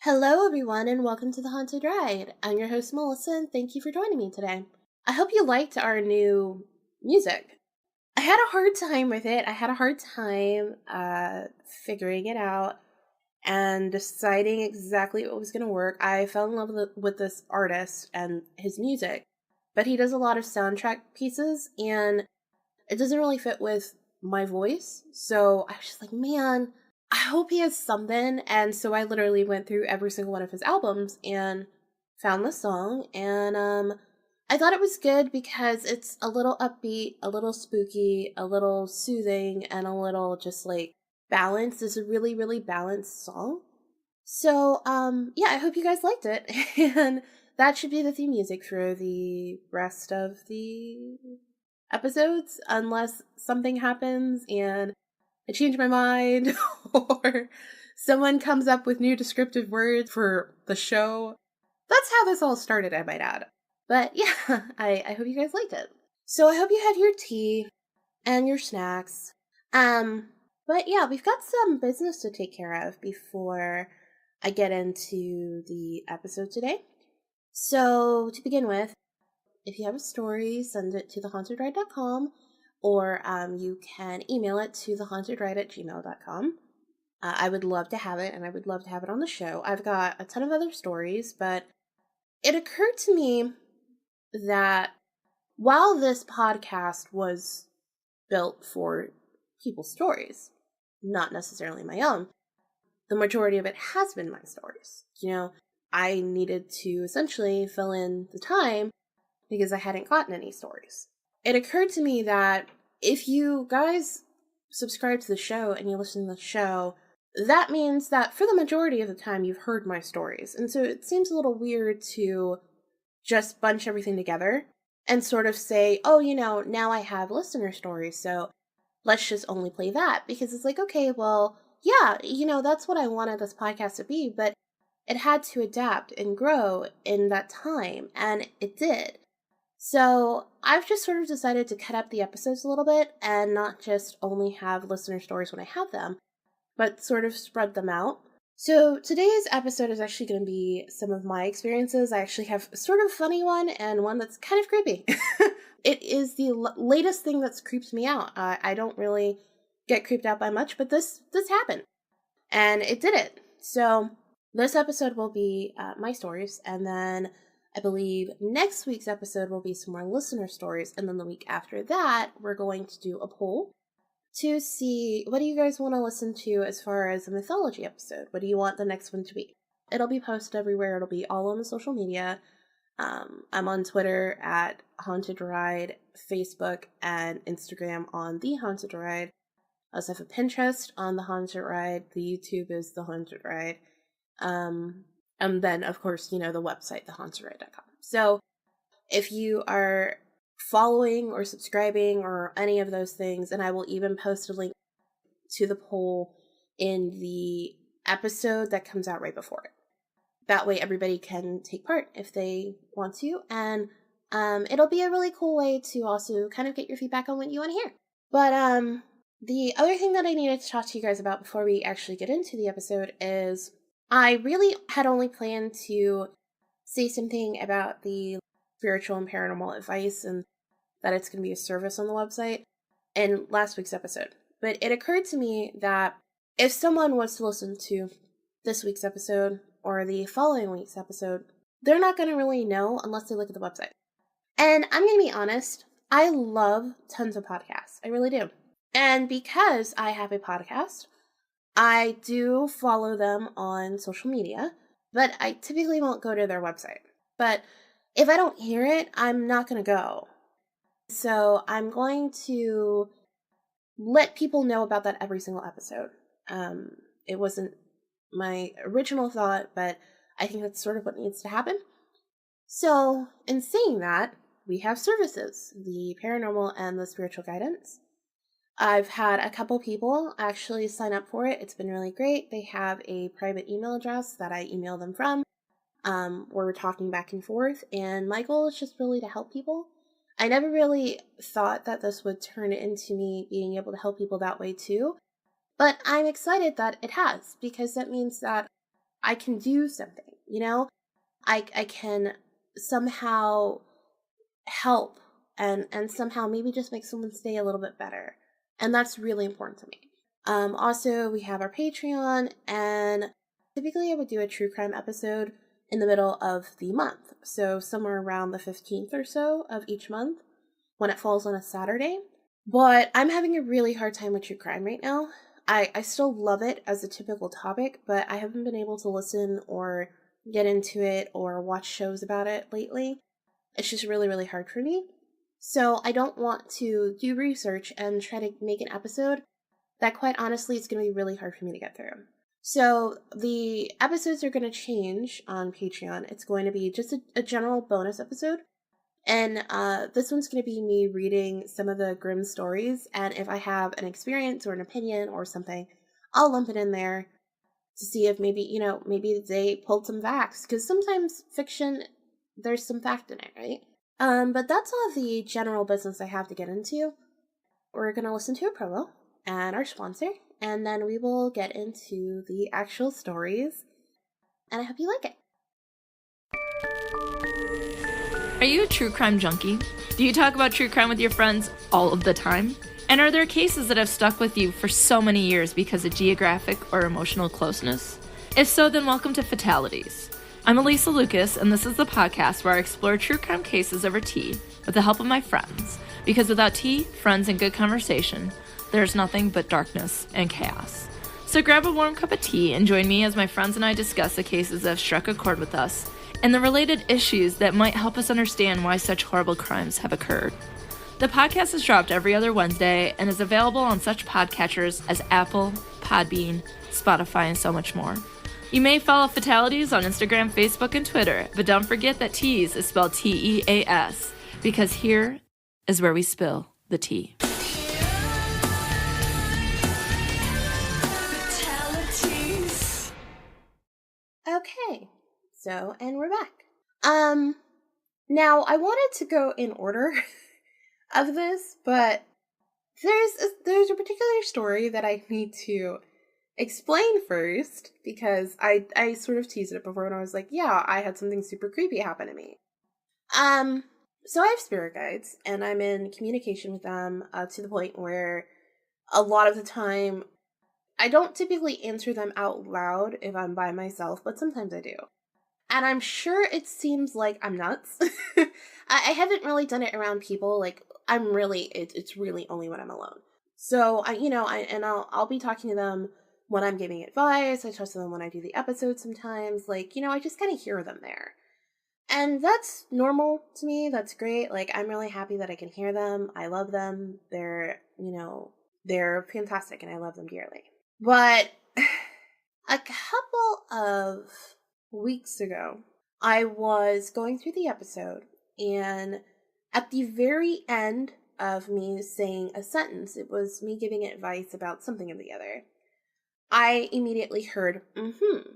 Hello, everyone, and welcome to The Haunted Ride. I'm your host, Melissa, and thank you for joining me today. I hope you liked our new music. I had a hard time with it. I had a hard time figuring it out and deciding exactly what was going to work. I fell in love with this artist and his music, but he does a lot of soundtrack pieces, and it doesn't really fit with my voice. So I was just like, man, I hope he has something. And so I literally went through every single one of his albums and found this song. And I thought it was good because it's a little upbeat, a little spooky, a little soothing, and a little just like balanced. It's a really, really balanced song. So yeah, I hope you guys liked it. And that should be the theme music for the rest of the episodes, unless something happens and I change my mind or someone comes up with new descriptive words for the show. That's how this all started, I might add. But yeah, I hope you guys liked it. So I hope you had your tea and your snacks. But yeah, we've got some business to take care of before I get into the episode today. So to begin with, if you have a story, send it to thehauntedride.com, or you can email it to thehauntedride@gmail.com. I would love to have it, and I would love to have it on the show. I've got a ton of other stories, but it occurred to me that while this podcast was built for people's stories, not necessarily my own, the majority of it has been my stories. I needed to essentially fill in the time because I hadn't gotten any stories. It occurred to me that if you guys subscribe to the show and you listen to the show, that means that for the majority of the time you've heard my stories. And so it seems a little weird to just bunch everything together and sort of say, oh, now I have listener stories, so let's just only play that. Because it's like, okay, well, yeah, that's what I wanted this podcast to be, but it had to adapt and grow in that time, and it did. So I've just sort of decided to cut up the episodes a little bit and not just only have listener stories when I have them, but sort of spread them out. So today's episode is actually going to be some of my experiences. I actually have a sort of funny one and one that's kind of creepy. It is the latest thing that's creeped me out. I don't really get creeped out by much, but this happened. And it did it. So this episode will be my stories, and then I believe next week's episode will be some more listener stories, and then the week after that, we're going to do a poll to see what do you guys want to listen to as far as a mythology episode. What do you want the next one to be? It'll be posted everywhere. It'll be all on the social media. I'm on Twitter at Haunted Ride, Facebook and Instagram on The Haunted Ride. I also have a Pinterest on The Haunted Ride. The YouTube is The Haunted Ride. And then, of course, the website, thehauntedride.com. So if you are following or subscribing or any of those things, and I will even post a link to the poll in the episode that comes out right before it. That way everybody can take part if they want to, and it'll be a really cool way to also kind of get your feedback on what you want to hear. But the other thing that I needed to talk to you guys about before we actually get into the episode is I really had only planned to say something about the spiritual and paranormal advice and that it's going to be a service on the website in last week's episode. But it occurred to me that if someone was to listen to this week's episode or the following week's episode, they're not going to really know unless they look at the website. And I'm going to be honest, I love tons of podcasts. I really do. And because I have a podcast, I do follow them on social media, but I typically won't go to their website. But if I don't hear it, I'm not going to go. So I'm going to let people know about that every single episode. It wasn't my original thought, but I think that's sort of what needs to happen. So in saying that, we have services, the paranormal and the spiritual guidance. I've had a couple people actually sign up for it. It's been really great. They have a private email address that I email them from. We're talking back and forth, and my goal is just really to help people. I never really thought that this would turn into me being able to help people that way too, but I'm excited that it has, because that means that I can do something, I can somehow help and somehow maybe just make someone's day a little bit better. And that's really important to me. Also, we have our Patreon, and typically I would do a true crime episode in the middle of the month. So somewhere around the 15th or so of each month when it falls on a Saturday. But I'm having a really hard time with true crime right now. I still love it as a typical topic, but I haven't been able to listen or get into it or watch shows about it lately. It's just really, really hard for me. So I don't want to do research and try to make an episode that, quite honestly, it's going to be really hard for me to get through. So the episodes are going to change on Patreon. It's going to be just a general bonus episode. And this one's going to be me reading some of the grim stories. And if I have an experience or an opinion or something, I'll lump it in there to see if maybe, maybe they pulled some facts. Because sometimes fiction, there's some fact in it, right? But that's all the general business I have to get into. We're going to listen to a promo and our sponsor, and then we will get into the actual stories. And I hope you like it. Are you a true crime junkie? Do you talk about true crime with your friends all of the time? And are there cases that have stuck with you for so many years because of geographic or emotional closeness? If so, then welcome to Fatalities. I'm Elisa Lucas, and this is the podcast where I explore true crime cases over tea with the help of my friends. Because without tea, friends, and good conversation, there's nothing but darkness and chaos. So grab a warm cup of tea and join me as my friends and I discuss the cases that have struck a chord with us and the related issues that might help us understand why such horrible crimes have occurred. The podcast is dropped every other Wednesday and is available on such podcatchers as Apple, Podbean, Spotify, and so much more. You may follow Fatalities on Instagram, Facebook, and Twitter, but don't forget that Teas is spelled T-E-A-S, because here is where we spill the tea. Okay, and we're back. Now I wanted to go in order of this, but there's a particular story that I need to explain first, because I sort of teased it before when I was like, yeah, I had something super creepy happen to me. So I have spirit guides, and I'm in communication with them to the point where a lot of the time I don't typically answer them out loud if I'm by myself, but sometimes I do. And I'm sure it seems like I'm nuts. I haven't really done it around people. Like, it's really only when I'm alone. So I'll be talking to them when I'm giving advice. I talk to them when I do the episode sometimes. Like, I just kind of hear them there. And that's normal to me. That's great. Like, I'm really happy that I can hear them. I love them. They're fantastic and I love them dearly. But a couple of weeks ago, I was going through the episode, and at the very end of me saying a sentence, it was me giving advice about something or the other, I immediately heard, mm-hmm.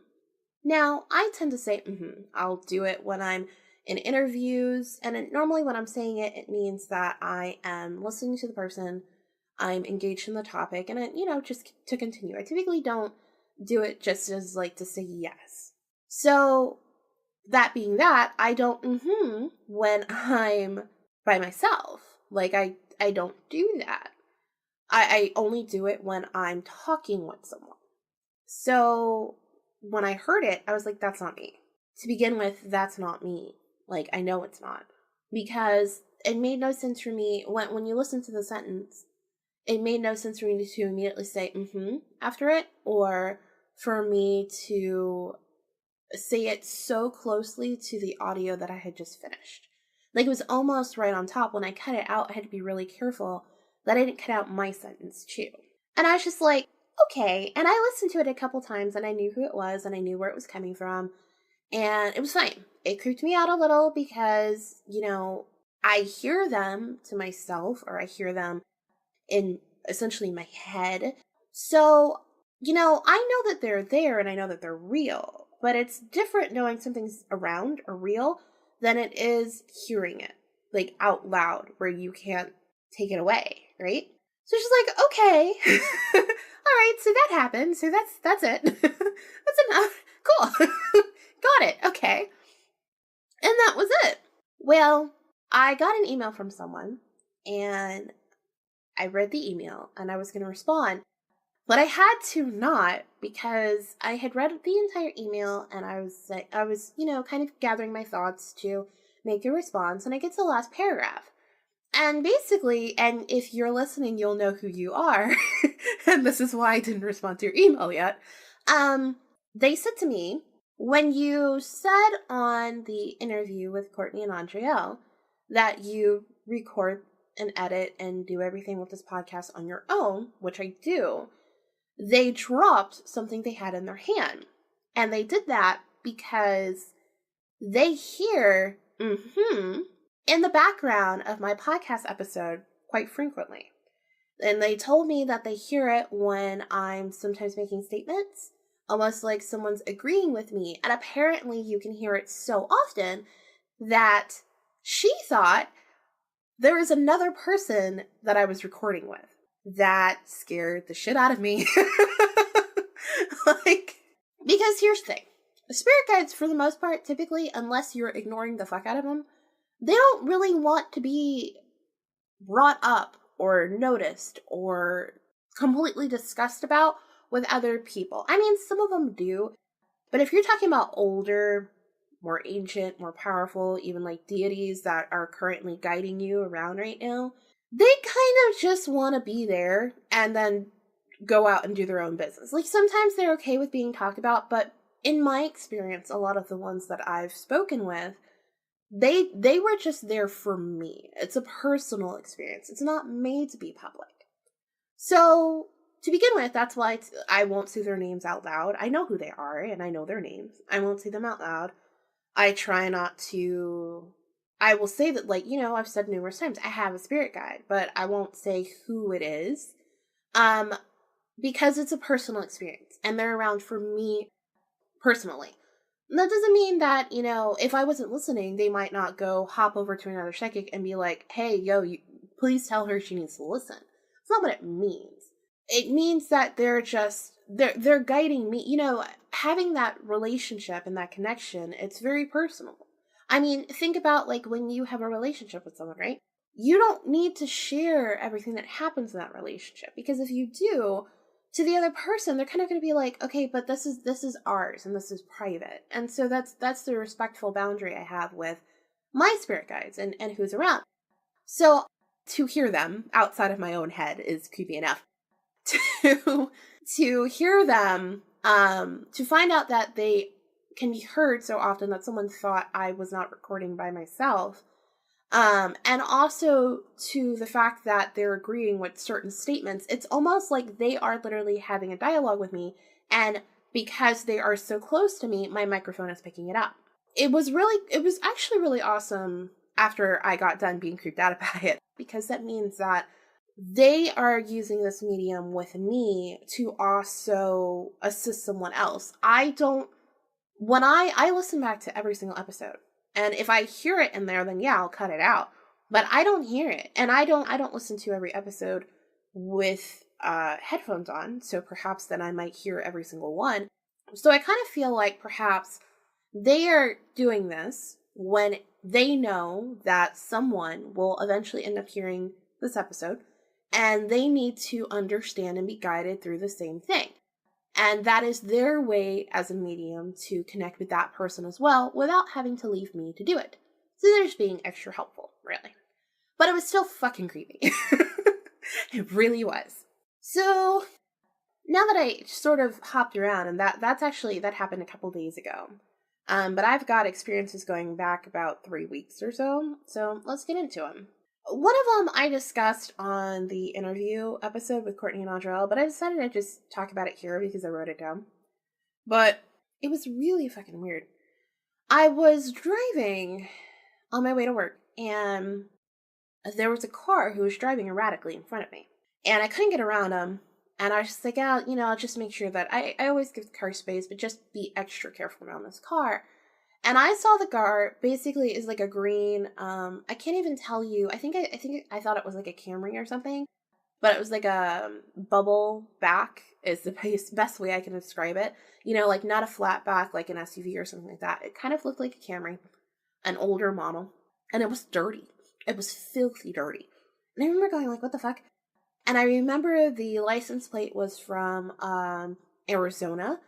Now, I tend to say, mm-hmm. I'll do it when I'm in interviews, and normally when I'm saying it, it means that I am listening to the person, I'm engaged in the topic, and just to continue. I typically don't do it just as to say yes. So that being that, I don't when I'm by myself. Like, I don't do that. I only do it when I'm talking with someone. So when I heard it, I was like, that's not me. To begin with, that's not me. Like, I know it's not. Because it made no sense for me, when you listen to the sentence, it made no sense for me to immediately say after it, or for me to say it so closely to the audio that I had just finished. Like, it was almost right on top. When I cut it out, I had to be really careful that I didn't cut out my sentence too. And I was just like, okay. And I listened to it a couple times, and I knew who it was, and I knew where it was coming from, and it was fine. It creeped me out a little because, I hear them to myself, or I hear them in essentially my head. So, I know that they're there and I know that they're real, but it's different knowing something's around or real than it is hearing it, like, out loud, where you can't take it away, right? So it's just like, okay, all right, so that happened, so that's it. That's enough. Cool. Well, I got an email from someone, and I read the email, and I was going to respond, but I had to not, because I had read the entire email, and I was, kind of gathering my thoughts to make a response, and I get to the last paragraph. And basically, and if you're listening, you'll know who you are, and this is why I didn't respond to your email yet. They said to me, when you said on the interview with Courtney and Andrielle that you record and edit and do everything with this podcast on your own, which I do, they dropped something they had in their hand. And they did that because they hear in the background of my podcast episode quite frequently. And they told me that they hear it when I'm sometimes making statements, almost like someone's agreeing with me. And apparently you can hear it so often that she thought there was another person that I was recording with. That scared the shit out of me. Because here's the thing. Spirit guides, for the most part, typically, unless you're ignoring the fuck out of them, they don't really want to be brought up or noticed or completely discussed about with other people. I mean, some of them do, but if you're talking about older, more ancient, more powerful, even like deities that are currently guiding you around right now, they kind of just want to be there and then go out and do their own business. Like, sometimes they're okay with being talked about, but in my experience, a lot of the ones that I've spoken with, they were just there for me. It's a personal experience. It's not made to be public. So, to begin with, that's why I won't say their names out loud. I know who they are, and I know their names. I won't say them out loud. I try not to... I will say that, like, I've said numerous times, I have a spirit guide, but I won't say who it is. Because it's a personal experience, and they're around for me personally. And that doesn't mean that, if I wasn't listening, they might not go hop over to another psychic and be like, hey, yo, please tell her she needs to listen. It's not what it means. It means that they're guiding me. Having that relationship and that connection, it's very personal. I mean, think about, like, when you have a relationship with someone, right? You don't need to share everything that happens in that relationship, because if you do, to the other person, they're kind of going to be like, okay, but this is ours and this is private. And so that's the respectful boundary I have with my spirit guides and who's around. So to hear them outside of my own head is creepy enough. To hear them, to find out that they can be heard so often that someone thought I was not recording by myself. And also to the fact that they're agreeing with certain statements, it's almost like they are literally having a dialogue with me, and because they are so close to me, my microphone is picking it up. It was actually really awesome after I got done being creeped out about it, because that means that they are using this medium with me to also assist someone else. When I listen back to every single episode, and if I hear it in there, then yeah, I'll cut it out. But I don't hear it. And I don't listen to every episode with headphones on. So perhaps then I might hear every single one. So I kind of feel like perhaps they are doing this when they know that someone will eventually end up hearing this episode, and they need to understand and be guided through the same thing. And that is their way as a medium to connect with that person as well without having to leave me to do it. So they're just being extra helpful, really. But it was still fucking creepy. It really was. So now that I sort of hopped around, and that happened a couple days ago. But I've got experiences going back about 3 weeks or so. So let's get into them. One of them I discussed on the interview episode with Courtney and Andrell, but I decided to just talk about it here because I wrote it down. But it was really fucking weird. I was driving on my way to work, and there was a car who was driving erratically in front of me. And I couldn't get around him, and I was just like, I'll just make sure that I always give the car space, but just be extra careful around this car. And I saw the car basically is like a green, I can't even tell you, I thought it was like a Camry or something, but it was like a bubble back is the best way I can describe it. Like not a flat back like an SUV or something like that. It kind of looked like a Camry, an older model. and it was dirty. It was filthy dirty. And I remember going like, what the fuck? And I remember the license plate was from Arizona.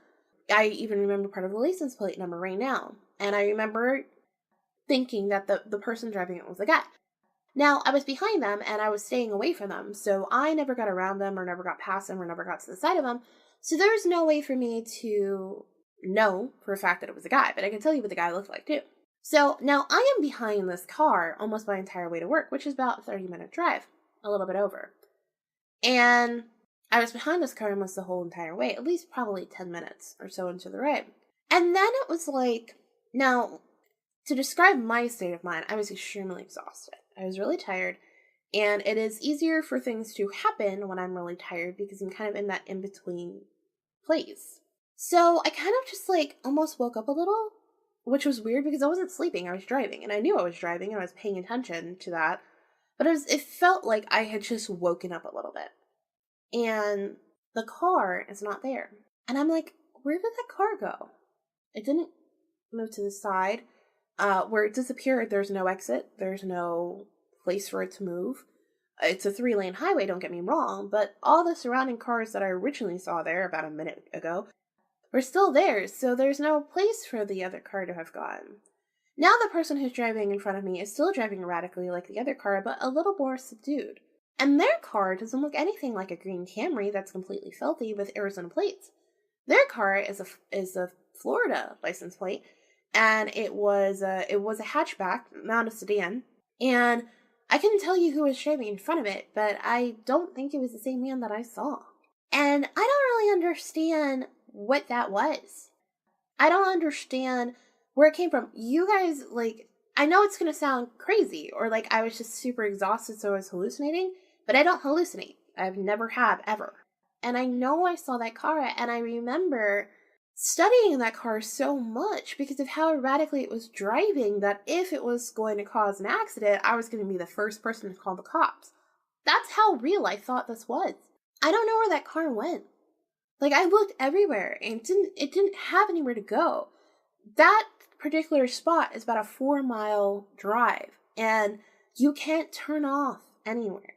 I even remember part of the license plate number right now. And I remember thinking that the person driving it was a guy. Now, I was behind them and I was staying away from them, so I never got around them or never got past them or never got to the side of them. So there's no way for me to know for a fact that it was a guy, but I can tell you what the guy looked like too. So now I am behind this car almost my entire way to work, which is about a 30-minute drive, a little bit over. And I was behind this car almost the whole entire way, at least probably 10 minutes or so into the ride. And then it was like, now, to describe my state of mind, I was extremely exhausted. I was really tired, and it is easier for things to happen when I'm really tired because I'm kind of in that in-between place. So I kind of just like almost woke up a little, which was weird because I wasn't sleeping, I was driving, and I knew I was driving and I was paying attention to that, but it felt like I had just woken up a little bit. And the car is not there. And I'm like, where did that car go? It didn't move to the side. Where it disappeared, there's no exit. There's no place for it to move. It's a 3-lane highway, don't get me wrong, but all the surrounding cars that I originally saw there about a minute ago were still there, so there's no place for the other car to have gone. Now the person who's driving in front of me is still driving erratically like the other car, but a little more subdued. And their car doesn't look anything like a green Camry that's completely filthy with Arizona plates. Their car is a Florida license plate, and it was a hatchback, not a sedan. And I couldn't tell you who was driving in front of it, but I don't think it was the same man that I saw. And I don't really understand what that was. I don't understand where it came from. You guys, like, I know it's going to sound crazy, or like I was just super exhausted so I was hallucinating, but I don't hallucinate. I've never have, ever. And I know I saw that car, and I remember studying that car so much because of how erratically it was driving that if it was going to cause an accident, I was going to be the first person to call the cops. That's how real I thought this was. I don't know where that car went. Like, I looked everywhere and it didn't have anywhere to go. That particular spot is about a 4-mile drive, and you can't turn off anywhere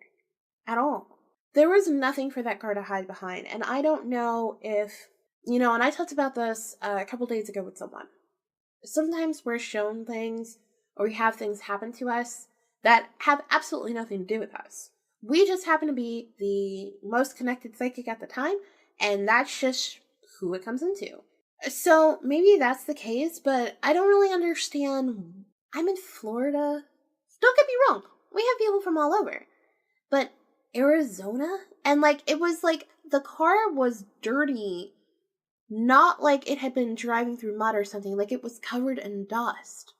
at all. There was nothing for that car to hide behind, and I don't know if, and I talked about this a couple days ago with someone. Sometimes we're shown things, or we have things happen to us that have absolutely nothing to do with us. We just happen to be the most connected psychic at the time, and that's just who it comes into. So maybe that's the case, but I don't really understand. I'm in Florida. Don't get me wrong, we have people from all over. But Arizona? And it was like the car was dirty, not like it had been driving through mud or something, like it was covered in dust.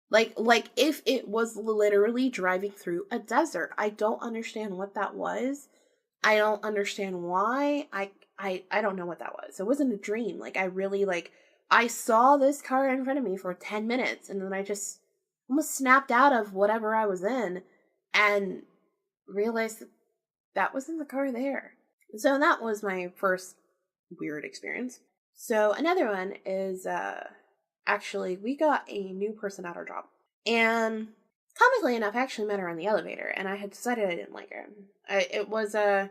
Like if it was literally driving through a desert. I don't understand what that was. I don't understand why. I don't know what that was. It wasn't a dream. I saw this car in front of me for 10 minutes, and then I just almost snapped out of whatever I was in and realized that wasn't the car there. So that was my first weird experience. So another one is, actually, we got a new person at our job. And comically enough, I actually met her in the elevator, and I had decided I didn't like her.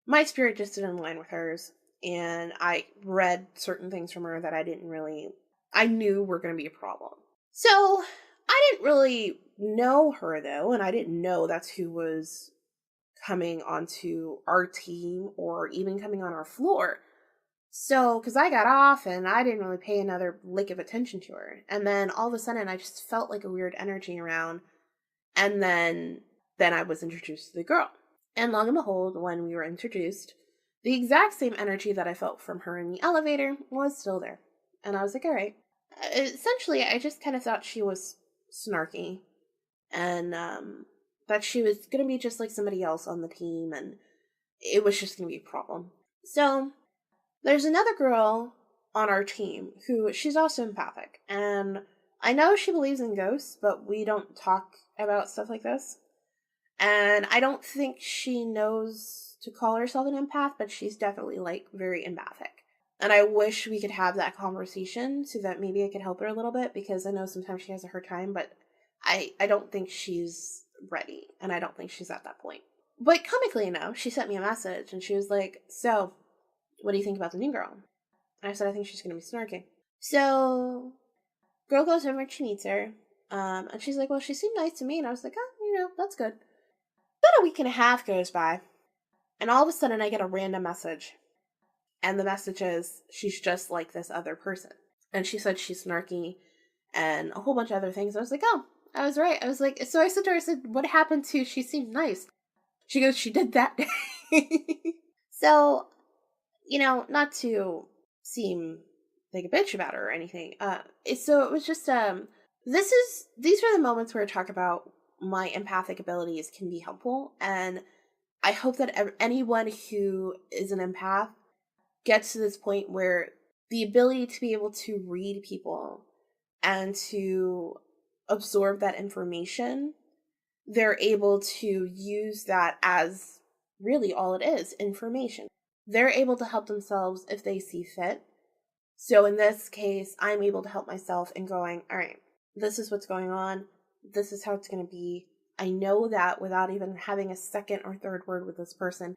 My spirit just didn't align with hers, and I read certain things from her that I knew were going to be a problem. So I didn't really know her, though, and I didn't know that's who was coming onto our team or even coming on our floor. So, because I got off and I didn't really pay another lick of attention to her. And then all of a sudden I just felt like a weird energy around. And then I was introduced to the girl. And long and behold, when we were introduced, the exact same energy that I felt from her in the elevator was still there. And I was like, all right. Essentially, I just kind of thought she was snarky. And that she was going to be just like somebody else on the team. And it was just going to be a problem. So there's another girl on our team who, she's also empathic, and I know she believes in ghosts, but we don't talk about stuff like this, and I don't think she knows to call herself an empath, but she's definitely, very empathic, and I wish we could have that conversation so that maybe I could help her a little bit, because I know sometimes she has a hard time, but I don't think she's ready, and I don't think she's at that point. But comically enough, she sent me a message, and she was like, so, what do you think about the new girl? And I said, I think she's going to be snarky. So, girl goes over and she meets her, and she's like, well, she seemed nice to me, and I was like, oh, that's good. About a week and a half goes by, and all of a sudden I get a random message, and the message is, she's just like this other person. And she said she's snarky, and a whole bunch of other things. I was like, oh, I was right. I was like, so I said to her, I said, what happened to she seemed nice? She goes, she did that day. So, not to seem like a bitch about her or anything. So it was just, these are the moments where I talk about my empathic abilities can be helpful. And I hope that anyone who is an empath gets to this point where the ability to be able to read people and to absorb that information, they're able to use that as really all it is, information. They're able to help themselves if they see fit. So in this case, I'm able to help myself in going, all right, this is what's going on. This is how it's going to be. I know that without even having a second or third word with this person.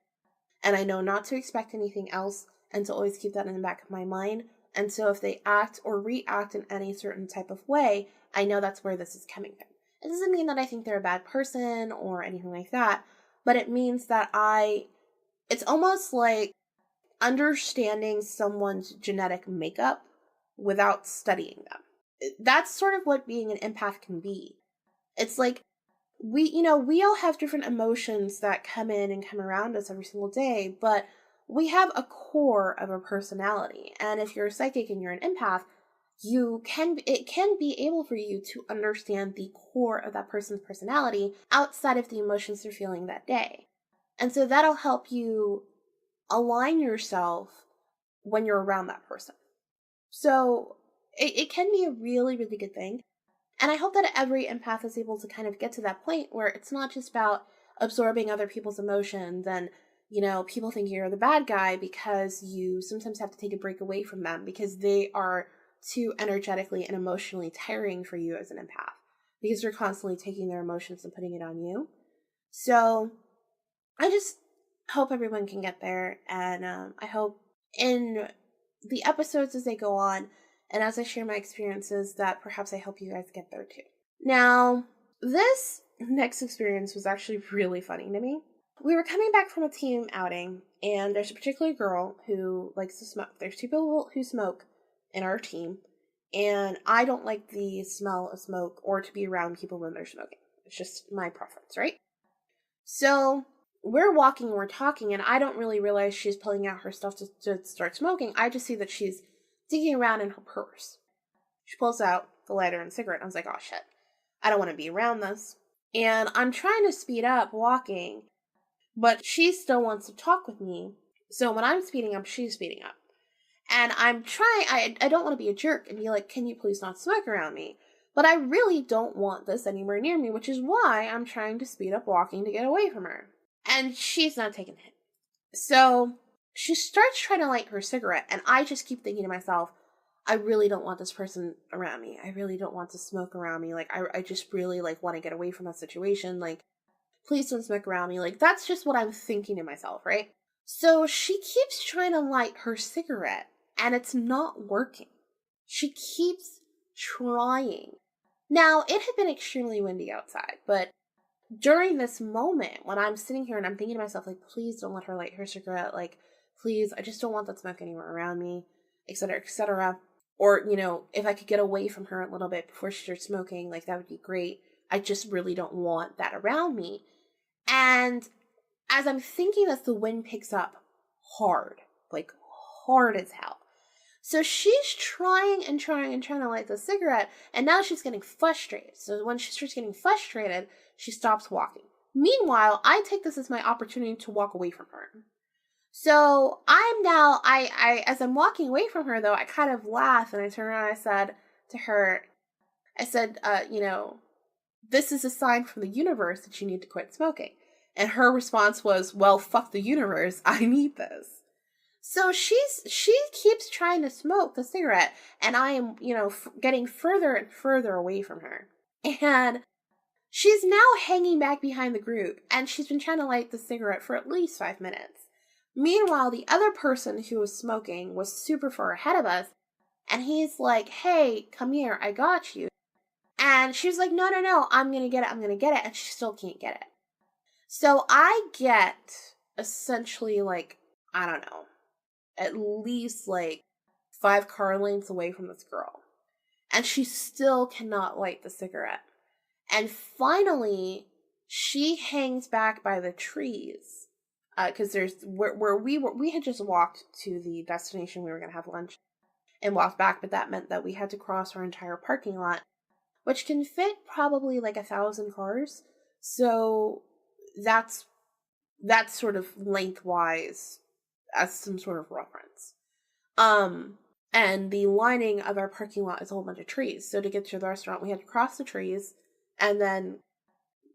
And I know not to expect anything else and to always keep that in the back of my mind. And so if they act or react in any certain type of way, I know that's where this is coming from. It doesn't mean that I think they're a bad person or anything like that, but it means that it's almost like understanding someone's genetic makeup without studying them. That's sort of what being an empath can be. It's like we all have different emotions that come in and come around us every single day, but we have a core of a personality. And if you're a psychic and you're an empath, it can be able for you to understand the core of that person's personality outside of the emotions they're feeling that day. And so that'll help you align yourself when you're around that person. So it can be a really, really good thing. And I hope that every empath is able to kind of get to that point where it's not just about absorbing other people's emotions and, people think you're the bad guy because you sometimes have to take a break away from them because they are too energetically and emotionally tiring for you as an empath because you're constantly taking their emotions and putting it on you. So I just hope everyone can get there. And I hope in the episodes as they go on and as I share my experiences that perhaps I help you guys get there too. Now, this next experience was actually really funny to me. We were coming back from a team outing, and there's a particular girl who likes to smoke. There's 2 people who smoke in our team, and I don't like the smell of smoke or to be around people when they're smoking. It's just my preference, right? So we're walking and we're talking, and I don't really realize she's pulling out her stuff to start smoking. I just see that she's digging around in her purse. She pulls out the lighter and cigarette. I was like, oh shit, I don't want to be around this. And I'm trying to speed up walking, but she still wants to talk with me. So when I'm speeding up, she's speeding up. And I'm trying, I don't want to be a jerk and be like, can you please not smoke around me? But I really don't want this anywhere near me, which is why I'm trying to speed up walking to get away from her. And she's not taking it. So she starts trying to light her cigarette, and I just keep thinking to myself, I really don't want this person around me. I really don't want to smoke around me. Like, I just really, want to get away from that situation. Like, please don't smoke around me. Like, that's just what I'm thinking to myself, right? So she keeps trying to light her cigarette, and it's not working. She keeps trying. Now, it had been extremely windy outside, but during this moment, when I'm sitting here and I'm thinking to myself, like, please don't let her light her cigarette, like, please, I just don't want that smoke anywhere around me, etc., etc. Or, if I could get away from her a little bit before she starts smoking, like, that would be great. I just really don't want that around me. And as I'm thinking this, the wind picks up hard, like, hard as hell. So she's trying and trying and trying to light the cigarette, and now she's getting frustrated. So when she starts getting frustrated, she stops walking. Meanwhile, I take this as my opportunity to walk away from her. So I'm now, as I'm walking away from her, though, I kind of laugh, and I turn around and I said to her, this is a sign from the universe that you need to quit smoking. And her response was, well, fuck the universe, I need this. So she keeps trying to smoke the cigarette, and I am, getting further and further away from her. And She's now hanging back behind the group, and she's been trying to light the cigarette for at least 5 minutes. Meanwhile, the other person who was smoking was super far ahead of us, and he's like, hey, come here, I got you. And she's like, no, no, no, I'm gonna get it, and she still can't get it. So I get essentially like, I don't know, at least like 5 car lengths away from this girl. And she still cannot light the cigarette. And finally, she hangs back by the trees. Because there's where we had just walked to the destination we were going to have lunch and walked back, but that meant that we had to cross our entire parking lot, which can fit probably like 1,000 cars. So that's sort of lengthwise as some sort of reference. And the lining of our parking lot is a whole bunch of trees. So to get to the restaurant, we had to cross the trees and then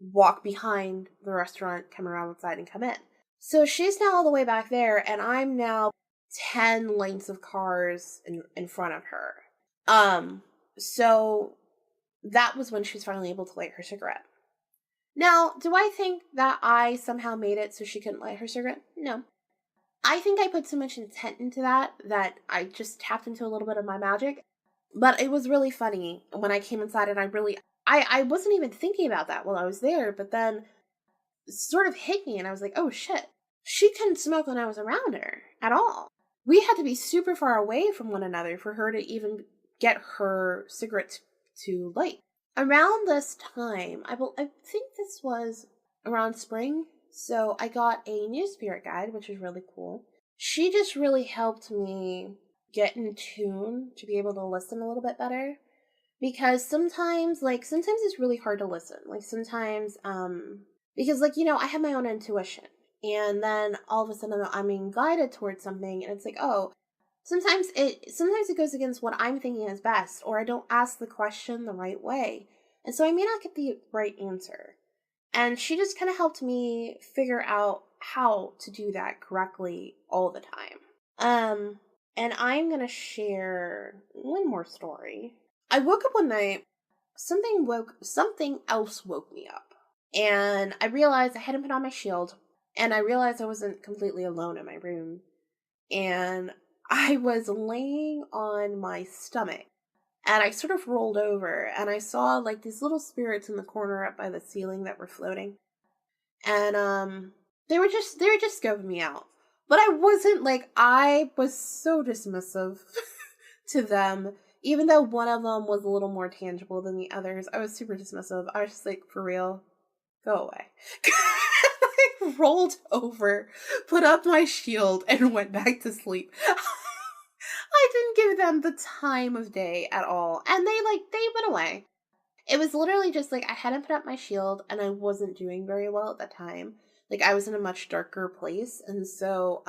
walk behind the restaurant, come around the side, and come in. So she's now all the way back there, and I'm now 10 lanes of cars in front of her. So that was when she was finally able to light her cigarette. Now, do I think that I somehow made it so she couldn't light her cigarette? No. I think I put so much intent into that I just tapped into a little bit of my magic. But it was really funny when I came inside, and I wasn't even thinking about that while I was there, but then it sort of hit me, and I was like, oh shit, she couldn't smoke when I was around her at all. We had to be super far away from one another for her to even get her cigarette to light. Around this time, I think this was around spring, so I got a new spirit guide, which was really cool. She just really helped me get in tune to be able to listen a little bit better. Because sometimes it's really hard to listen. Like sometimes, because like, I have my own intuition. And then all of a sudden I'm being guided towards something, and it's like, oh, sometimes it goes against what I'm thinking is best, or I don't ask the question the right way. And so I may not get the right answer. And she just kind of helped me figure out how to do that correctly all the time. And I'm going to share one more story. I woke up one night, something else woke me up. And I realized I hadn't put on my shield, and I realized I wasn't completely alone in my room. And I was laying on my stomach, and I sort of rolled over, and I saw like these little spirits in the corner up by the ceiling that were floating. And they were just scoping me out. But I was so dismissive to them. Even though one of them was a little more tangible than the others, I was super dismissive. I was just like, for real, go away. I rolled over, put up my shield, and went back to sleep. I didn't give them the time of day at all. And they went away. It was literally just like I hadn't put up my shield, and I wasn't doing very well at that time. Like I was in a much darker place. And so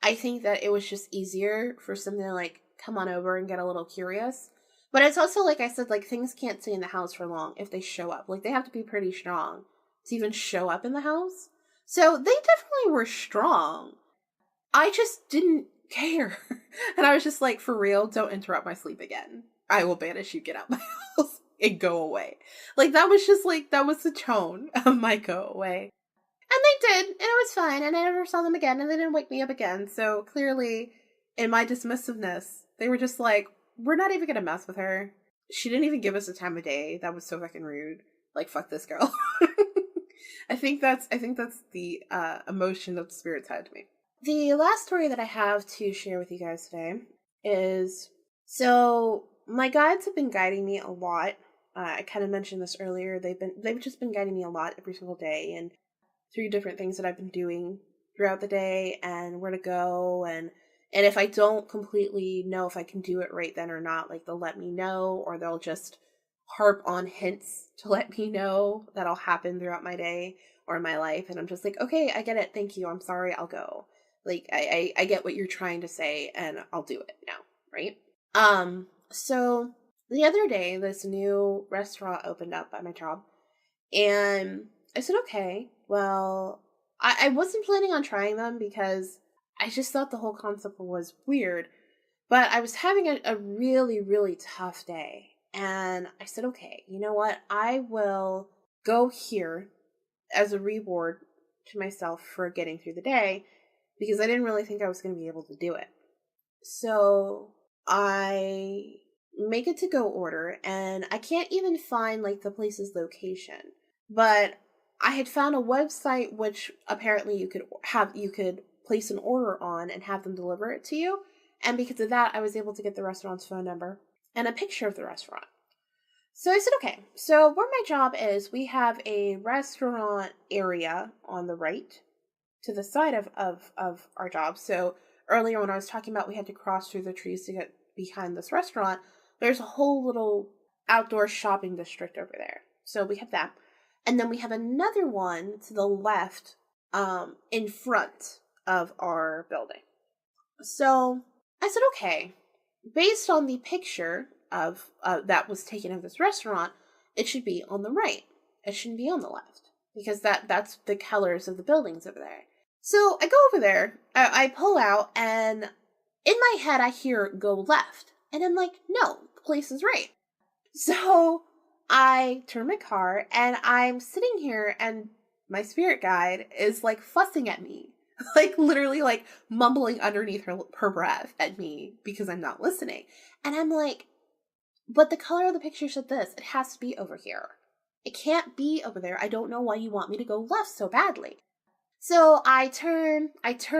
I think that it was just easier for something to like come on over and get a little curious. But it's also, like I said, like things can't stay in the house for long if they show up. Like they have to be pretty strong to even show up in the house. So they definitely were strong. I just didn't care. And I was just like, for real, don't interrupt my sleep again. I will banish you, get out my house, and go away. Like that was the tone of my go away. And they did, and it was fine, and I never saw them again, and they didn't wake me up again. So clearly, in my dismissiveness, they were just like, we're not even gonna mess with her. She didn't even give us a time of day. That was so fucking rude. Like, fuck this girl. I think that's the emotion that the spirits had to me. The last story that I have to share with you guys today is, so my guides have been guiding me a lot. I kind of mentioned this earlier. They've just been guiding me a lot every single day, and through different things that I've been doing throughout the day, and where to go, and if I don't completely know if I can do it right then or not, like they'll let me know, or they'll just harp on hints to let me know that'll happen throughout my day or my life, and I'm just like, okay, I get it, thank you, I'm sorry, I'll go. Like, I get what you're trying to say, and I'll do it now, right? So the other day, this new restaurant opened up at my job, and I said, okay, well, I wasn't planning on trying them because I just thought the whole concept was weird, but I was having a really, really tough day, and I said, okay, you know what, I will go here as a reward to myself for getting through the day, because I didn't really think I was going to be able to do it. So I make a to-go order, and I can't even find like the place's location. But I had found a website which apparently you could place an order on and have them deliver it to you. And because of that, I was able to get the restaurant's phone number and a picture of the restaurant. So I said, okay, so where my job is, we have a restaurant area on the right to the side of our job. So earlier when I was talking about we had to cross through the trees to get behind this restaurant, there's a whole little outdoor shopping district over there. So we have that. And then we have another one to the left in front of our building. So I said, okay, based on the picture of that was taken of this restaurant, it should be on the right. It shouldn't be on the left, because that's the colors of the buildings over there. So I go over there, I pull out, and in my head I hear go left. And I'm like, no, the place is right. So I turn my car, and I'm sitting here, and my spirit guide is like fussing at me. Like literally like mumbling underneath her breath at me because I'm not listening. And I'm like, but the color of the picture said this. It has to be over here. It can't be over there. I don't know why you want me to go left so badly. So I turn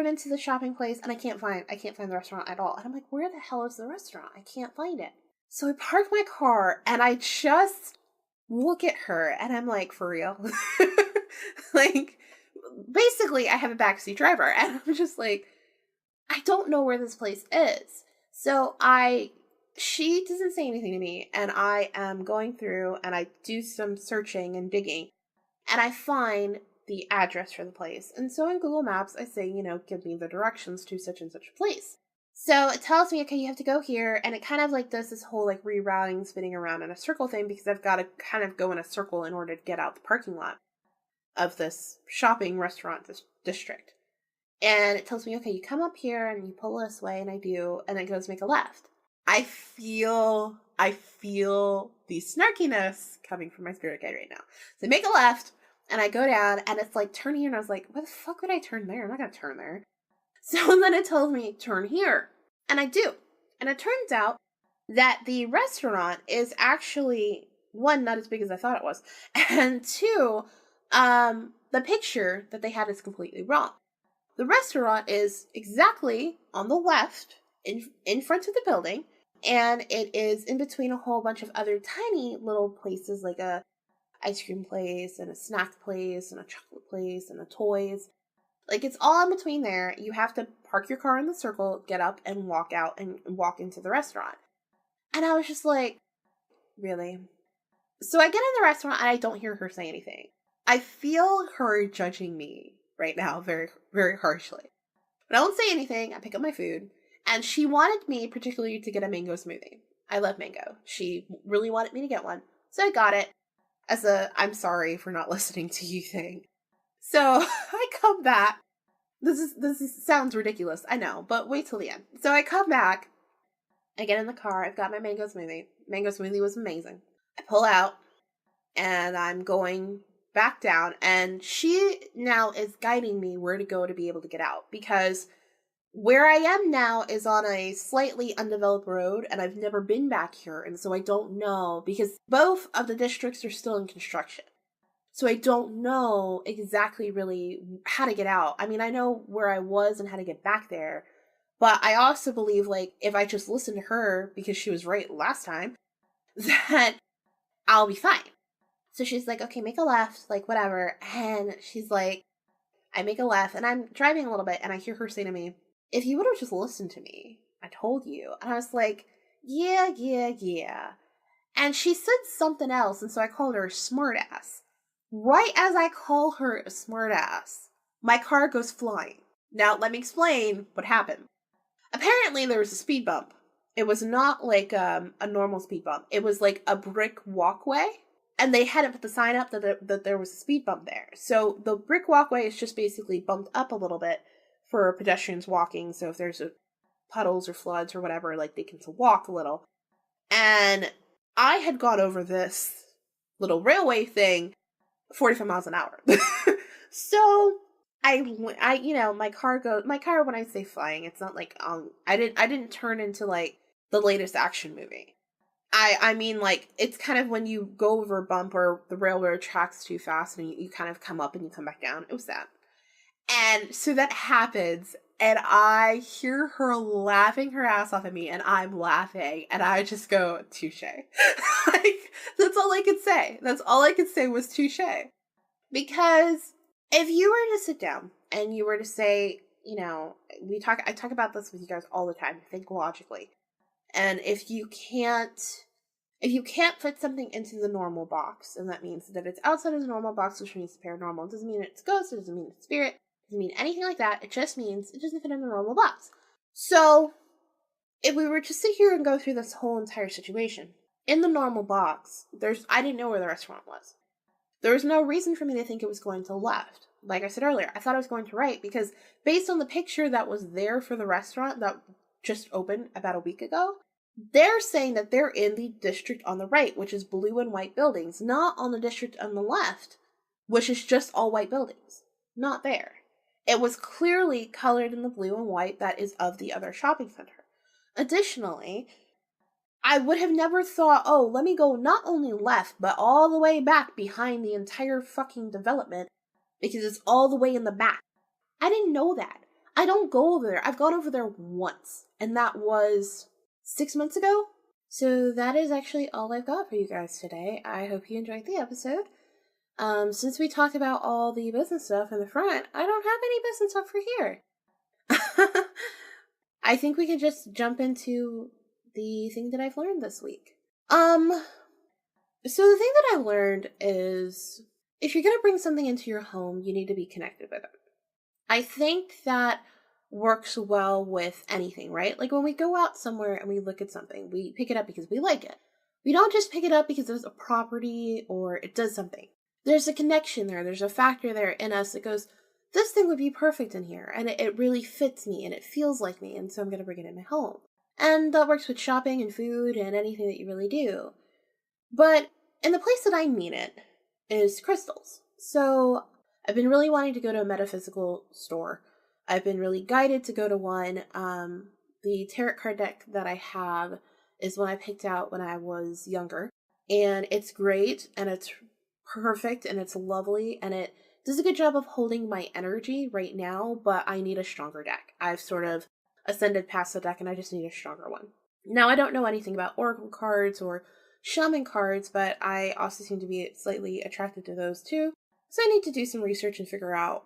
into the shopping place, and I can't find the restaurant at all. And I'm like, where the hell is the restaurant? I can't find it. So I park my car, and I just look at her, and I'm like, for real? Like, basically, I have a backseat driver, and I'm just like, I don't know where this place is. So she doesn't say anything to me, and I am going through, and I do some searching and digging, and I find the address for the place. And so in Google Maps, I say, give me the directions to such and such a place. So it tells me, okay, you have to go here, and it kind of like does this whole like rerouting, spinning around in a circle thing, because I've got to kind of go in a circle in order to get out the parking lot of this shopping restaurant district. And it tells me, okay, you come up here and you pull this way, and I do, and it goes make a left. I feel the snarkiness coming from my spirit guide right now. So I make a left, and I go down, and it's like, turn here, and I was like, why the fuck would I turn there? I'm not gonna turn there. So then it tells me, turn here. And I do. And it turns out that the restaurant is actually, one, not as big as I thought it was, and two, the picture that they had is completely wrong. The restaurant is exactly on the left, in front of the building, and it is in between a whole bunch of other tiny little places, like a ice cream place, and a snack place, and a chocolate place, and a toys. Like, it's all in between there. You have to park your car in the circle, get up, and walk out, and walk into the restaurant. And I was just like, really? So I get in the restaurant, and I don't hear her say anything. I feel her judging me right now very, very harshly. But I won't say anything. I pick up my food. And she wanted me particularly to get a mango smoothie. I love mango. She really wanted me to get one. So I got it as a I'm sorry for not listening to you thing. So I come back. This sounds ridiculous, I know, but wait till the end. So I come back. I get in the car. I've got my mango smoothie. Mango smoothie was amazing. I pull out, and I'm going back down, and she now is guiding me where to go to be able to get out, because where I am now is on a slightly undeveloped road, and I've never been back here, and so I don't know, because both of the districts are still in construction. So I don't know exactly really how to get out. I mean, I know where I was and how to get back there, but I also believe, like, if I just listen to her, because she was right last time, that I'll be fine. So she's like, okay, make a left, like, whatever. And she's like, I make a left, and I'm driving a little bit, and I hear her say to me, if you would have just listened to me, I told you. And I was like, yeah. And she said something else, and so I called her a smartass. Right as I call her a smartass, my car goes flying. Now, let me explain what happened. Apparently, there was a speed bump. It was not like a normal speed bump. It was like a brick walkway. And they hadn't put the sign up that there was a speed bump there. So the brick walkway is just basically bumped up a little bit for pedestrians walking. So if there's puddles or floods or whatever, like, they can still walk a little. And I had gone over this little railway thing 45 miles an hour. So my car, when I say flying, it's not like, I didn't turn into like the latest action movie. I mean, like, it's kind of when you go over a bump or the railroad tracks too fast and you kind of come up and you come back down. It was that. And so that happens, and I hear her laughing her ass off at me, and I'm laughing, and I just go, touche. Like, that's all I could say. That's all I could say was touche. Because if you were to sit down and you were to say, I talk about this with you guys all the time, think logically. And if you can't fit something into the normal box, and that means that it's outside of the normal box, which means it's paranormal, it doesn't mean it's ghost, it doesn't mean it's spirit, it doesn't mean anything like that, it just means it doesn't fit in the normal box. So, if we were to sit here and go through this whole entire situation, in the normal box, I didn't know where the restaurant was. There was no reason for me to think it was going to the left. Like I said earlier, I thought it was going to right, because based on the picture that was there for the restaurant that just opened about a week ago, they're saying that they're in the district on the right, which is blue and white buildings, not on the district on the left, which is just all white buildings. Not there. It was clearly colored in the blue and white that is of the other shopping center. Additionally, I would have never thought, oh, let me go not only left, but all the way back behind the entire fucking development, because it's all the way in the back. I didn't know that. I don't go over there. I've gone over there once, and that was 6 months ago. So that is actually all I've got for you guys today. I hope you enjoyed the episode. Since we talked about all the business stuff in the front, I don't have any business stuff for here. I think we can just jump into the thing that I've learned this week. So the thing that I've learned is, if you're going to bring something into your home, you need to be connected with it. I think that works well with anything, right? Like when we go out somewhere and we look at something, we pick it up because we like it. We don't just pick it up because it's a property or it does something. There's a connection there. There's a factor there in us that goes, this thing would be perfect in here, and it really fits me and it feels like me, and so I'm going to bring it in my home. And that works with shopping and food and anything that you really do. But in the place that I mean it is crystals. So I've been really wanting to go to a metaphysical store. I've been really guided to go to one. The tarot card deck that I have is one I picked out when I was younger. And it's great, and it's perfect, and it's lovely, and it does a good job of holding my energy right now, but I need a stronger deck. I've sort of ascended past the deck, and I just need a stronger one. Now, I don't know anything about oracle cards or shaman cards, but I also seem to be slightly attracted to those too. So I need to do some research and figure out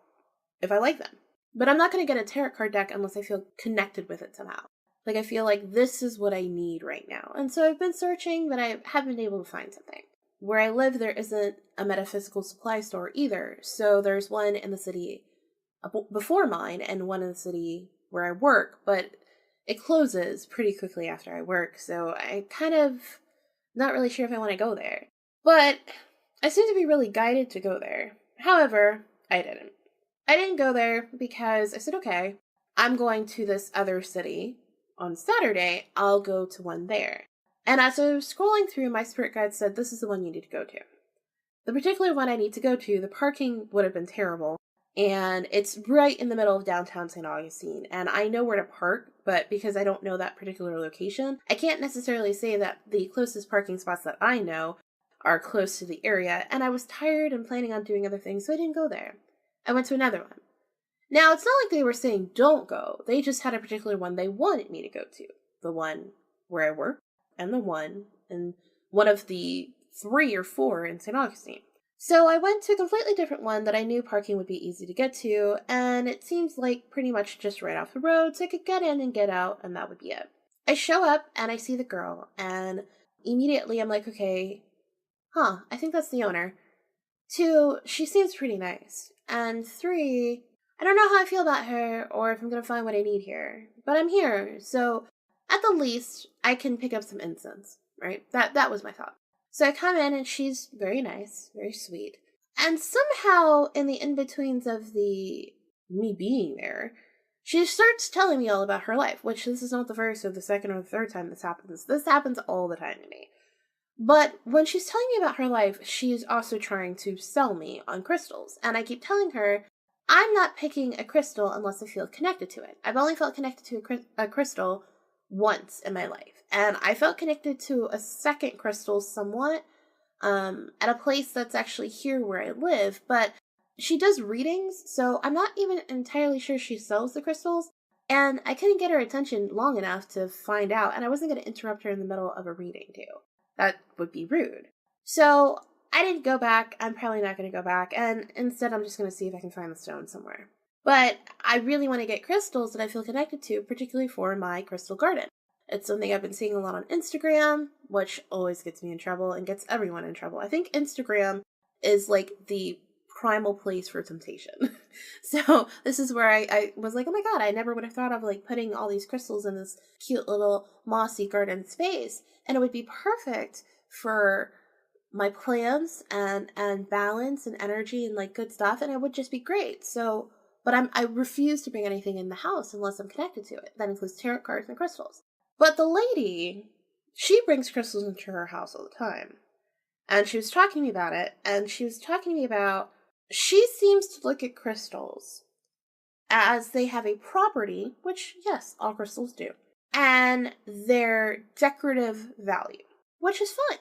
if I like them. But I'm not going to get a tarot card deck unless I feel connected with it somehow. Like, I feel like this is what I need right now. And so I've been searching, but I haven't been able to find something. Where I live, there isn't a metaphysical supply store either. So there's one in the city before mine and one in the city where I work, but it closes pretty quickly after I work. So I kind of not really sure if I want to go there. But I seem to be really guided to go there. However, I didn't. I didn't go there because I said, okay, I'm going to this other city on Saturday. I'll go to one there. And as I was scrolling through, my spirit guide said, this is the one you need to go to. The particular one I need to go to, the parking would have been terrible. And it's right in the middle of downtown St. Augustine. And I know where to park, but because I don't know that particular location, I can't necessarily say that the closest parking spots that I know are close to the area. And I was tired and planning on doing other things, so I didn't go there. I went to another one. Now, it's not like they were saying don't go. They just had a particular one they wanted me to go to. The one where I work, and the one of the 3 or 4 in St. Augustine. So I went to a completely different one that I knew parking would be easy to get to, and it seems like pretty much just right off the road, so I could get in and get out, and that would be it. I show up, and I see the girl, and immediately I'm like, okay, I think that's the owner. 2, she seems pretty nice. And 3, I don't know how I feel about her, or if I'm going to find what I need here. But I'm here, so at the least, I can pick up some incense, right? That was my thought. So I come in, and she's very nice, very sweet. And somehow, in the in-betweens of me being there, she starts telling me all about her life, which this is not the first or the second or the third time this happens. This happens all the time to me. But when she's telling me about her life, she's also trying to sell me on crystals. And I keep telling her, I'm not picking a crystal unless I feel connected to it. I've only felt connected to a crystal once in my life. And I felt connected to a second crystal somewhat at a place that's actually here where I live. But she does readings, so I'm not even entirely sure she sells the crystals. And I couldn't get her attention long enough to find out, and I wasn't going to interrupt her in the middle of a reading, too. That would be rude. So I didn't go back. I'm probably not going to go back. And instead, I'm just going to see if I can find the stone somewhere. But I really want to get crystals that I feel connected to, particularly for my crystal garden. It's something I've been seeing a lot on Instagram, which always gets me in trouble and gets everyone in trouble. I think Instagram is like the primal place for temptation. So this is where I was like, oh my god, I never would have thought of like putting all these crystals in this cute little mossy garden space, and it would be perfect for my plants and balance and energy and like good stuff, and it would just be great. So but I refuse to bring anything in the house unless I'm connected to it. That includes tarot cards and crystals. But the lady, she brings crystals into her house all the time. And she was talking to me about it, and she was talking to me about she seems to look at crystals as they have a property, which, yes, all crystals do, and their decorative value, which is fine.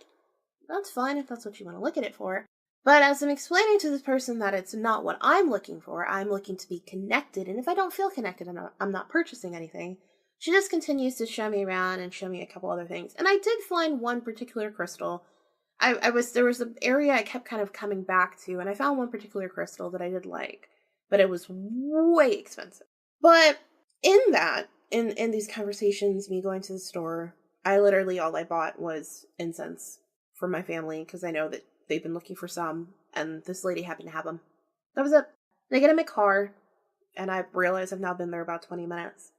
That's fine if that's what you want to look at it for. But as I'm explaining to this person that it's not what I'm looking for, I'm looking to be connected, and if I don't feel connected, I'm not purchasing anything, she just continues to show me around and show me a couple other things. And I did find one particular crystal. There was an area I kept kind of coming back to, and I found one particular crystal that I did like, but it was way expensive. But in these conversations, me going to the store, all I bought was incense for my family, because I know that they've been looking for some, and this lady happened to have them. That was it. And I get in my car, and I realize I've now been there about 20 minutes.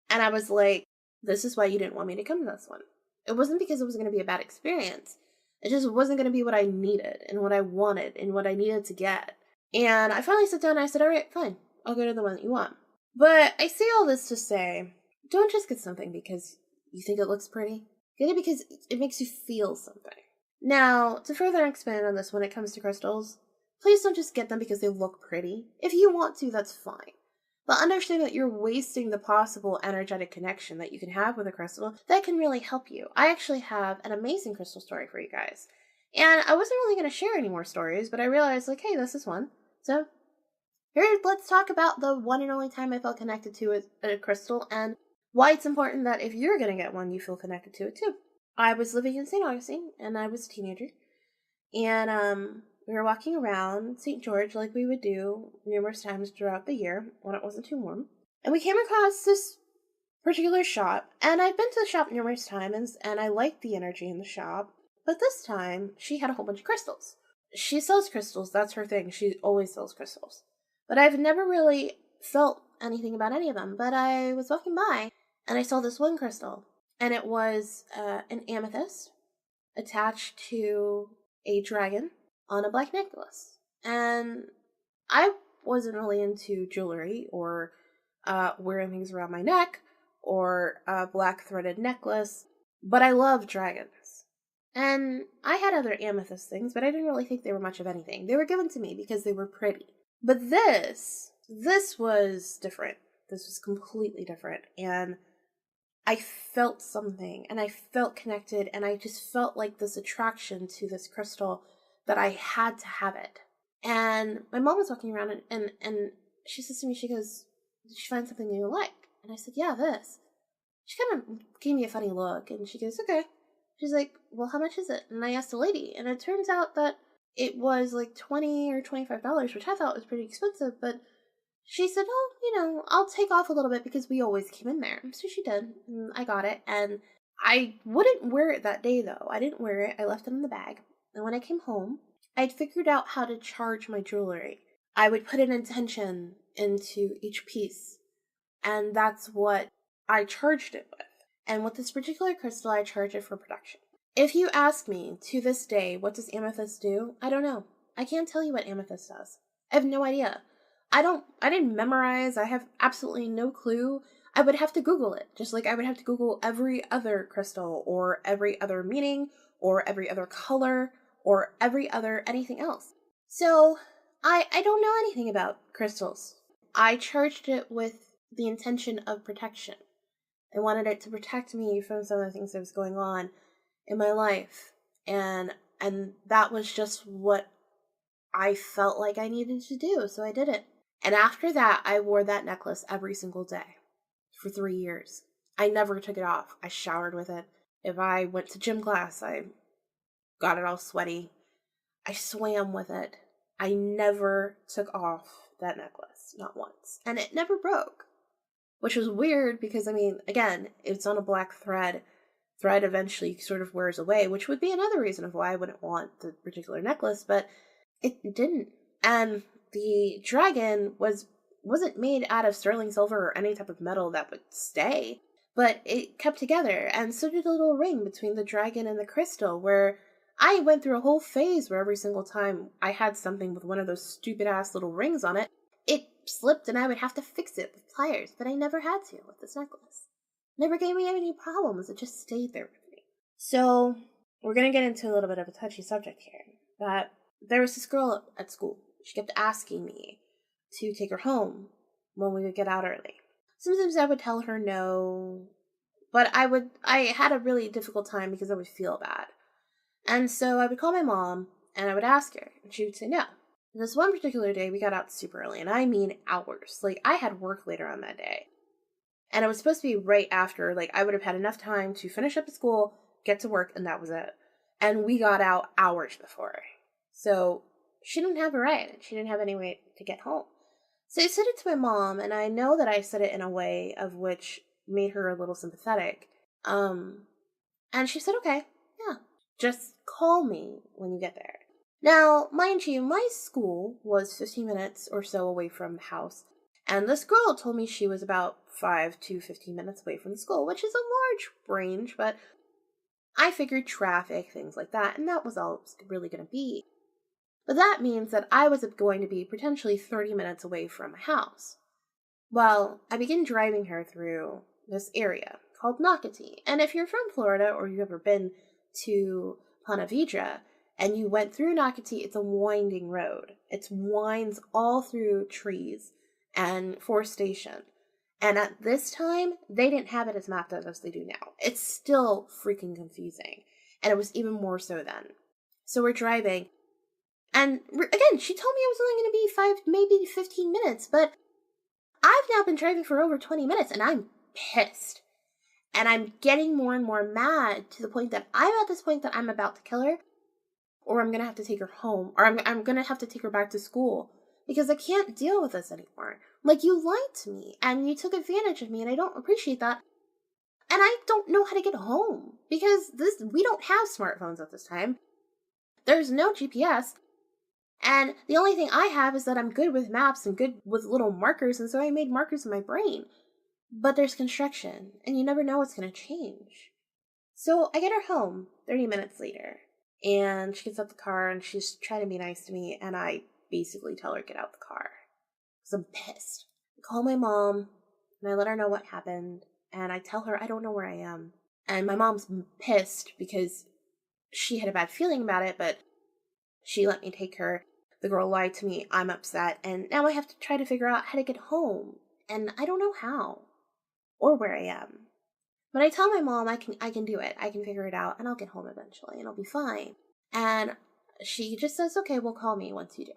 And I was like, this is why you didn't want me to come to this one. It wasn't because it was going to be a bad experience. It just wasn't going to be what I needed and what I wanted and what I needed to get. And I finally sat down and I said, all right, fine. I'll go to the one that you want. But I say all this to say, don't just get something because you think it looks pretty. Get it because it makes you feel something. Now, to further expand on this when it comes to crystals, please don't just get them because they look pretty. If you want to, that's fine. But understand that you're wasting the possible energetic connection that you can have with a crystal that can really help you. I actually have an amazing crystal story for you guys. And I wasn't really going to share any more stories, but I realized, like, hey, this is one. So, here, let's talk about the one and only time I felt connected to a crystal and why it's important that if you're going to get one, you feel connected to it too. I was living in St. Augustine, and I was a teenager. And, we were walking around St. George like we would do numerous times throughout the year when it wasn't too warm. And we came across this particular shop, and I've been to the shop numerous times, and I liked the energy in the shop. But this time, she had a whole bunch of crystals. She sells crystals, that's her thing. She always sells crystals. But I've never really felt anything about any of them. But I was walking by, and I saw this one crystal, and it was an amethyst attached to a dragon on a black necklace. And I wasn't really into jewelry or wearing things around my neck or a black threaded necklace, but I love dragons. And I had other amethyst things, but I didn't really think they were much of anything. They were given to me because they were pretty. But this was different. This was completely different. And I felt something, and I felt connected, and I just felt like this attraction to this crystal that I had to have it. And my mom was walking around and she says to me, she goes, did you find something you like? And I said, yeah, this. She kind of gave me a funny look, and she goes, okay. She's like, well, how much is it? And I asked the lady, and it turns out that it was like $20 or $25, which I thought was pretty expensive, but she said, oh, I'll take off a little bit because we always came in there. So she did, and I got it, and I wouldn't wear it that day, though. I didn't wear it. I left it in the bag. And when I came home, I'd figured out how to charge my jewelry. I would put an intention into each piece, and that's what I charged it with. And with this particular crystal, I charge it for production. If you ask me, to this day, what does amethyst do? I don't know. I can't tell you what amethyst does. I have no idea. I didn't memorize. I have absolutely no clue. I would have to Google it, just like I would have to Google every other crystal or every other meaning or every other color or every other anything else. So I don't know anything about crystals. I charged it with the intention of protection. I wanted it to protect me from some of the things that was going on in my life. And that was just what I felt like I needed to do, so I did it. And after that, I wore that necklace every single day for 3 years. I never took it off. I showered with it. If I went to gym class, I got it all sweaty. I swam with it. I never took off that necklace, not once. And it never broke, which was weird because, I mean, again, it's on a black thread. Thread eventually sort of wears away, which would be another reason of why I wouldn't want the particular necklace, but it didn't. And the dragon wasn't made out of sterling silver or any type of metal that would stay, but it kept together, and so did the little ring between the dragon and the crystal, where I went through a whole phase where every single time I had something with one of those stupid ass little rings on it, it slipped and I would have to fix it with pliers, but I never had to with this necklace. Never gave me any problems, it just stayed there with me. So, we're gonna get into a little bit of a touchy subject here, but there was this girl at school. She kept asking me to take her home when we would get out early. Sometimes I would tell her no, but I had a really difficult time because I would feel bad. And so I would call my mom and I would ask her, and she would say no. And this one particular day, we got out super early, and I mean hours. Like, I had work later on that day. And it was supposed to be right after, like, I would have had enough time to finish up at school, get to work, and that was it. And we got out hours before. So she didn't have a ride, and she didn't have any way to get home. So I said it to my mom, and I know that I said it in a way of which made her a little sympathetic. And she said, okay, yeah, just call me when you get there. Now, mind you, my school was 15 minutes or so away from the house, and this girl told me she was about 5 to 15 minutes away from the school, which is a large range, but I figured traffic, things like that, and that was all it was really going to be. But that means that I was going to be potentially 30 minutes away from my house. Well, I began driving her through this area called Nocatee, and if you're from Florida or you've ever been to Ponte Vedra, and you went through Nocatee, it's a winding road. It winds all through trees and forestation. And at this time, they didn't have it as mapped out as they do now. It's still freaking confusing. And it was even more so then. So we're driving. And again, she told me it was only going to be 5, maybe 15 minutes. But I've now been driving for over 20 minutes and I'm pissed. And I'm getting more and more mad to the point that I'm at this point that I'm about to kill her. Or I'm going to have to take her home. Or I'm going to have to take her back to school. Because I can't deal with this anymore. Like, you lied to me, and you took advantage of me, and I don't appreciate that. And I don't know how to get home. Because we don't have smartphones at this time. There's no GPS. And the only thing I have is that I'm good with maps and good with little markers, and so I made markers in my brain. But there's construction, and you never know what's going to change. So I get her home 30 minutes later, and she gets out the car, and she's trying to be nice to me, and I basically tell her to get out the car. Because I'm pissed. I call my mom, and I let her know what happened, and I tell her I don't know where I am. And my mom's pissed because she had a bad feeling about it, but she let me take her. The girl lied to me. I'm upset, and now I have to try to figure out how to get home, and I don't know how or where I am. But I tell my mom I can do it. I can figure it out, and I'll get home eventually, and I'll be fine. And she just says, okay, well, call me once you do.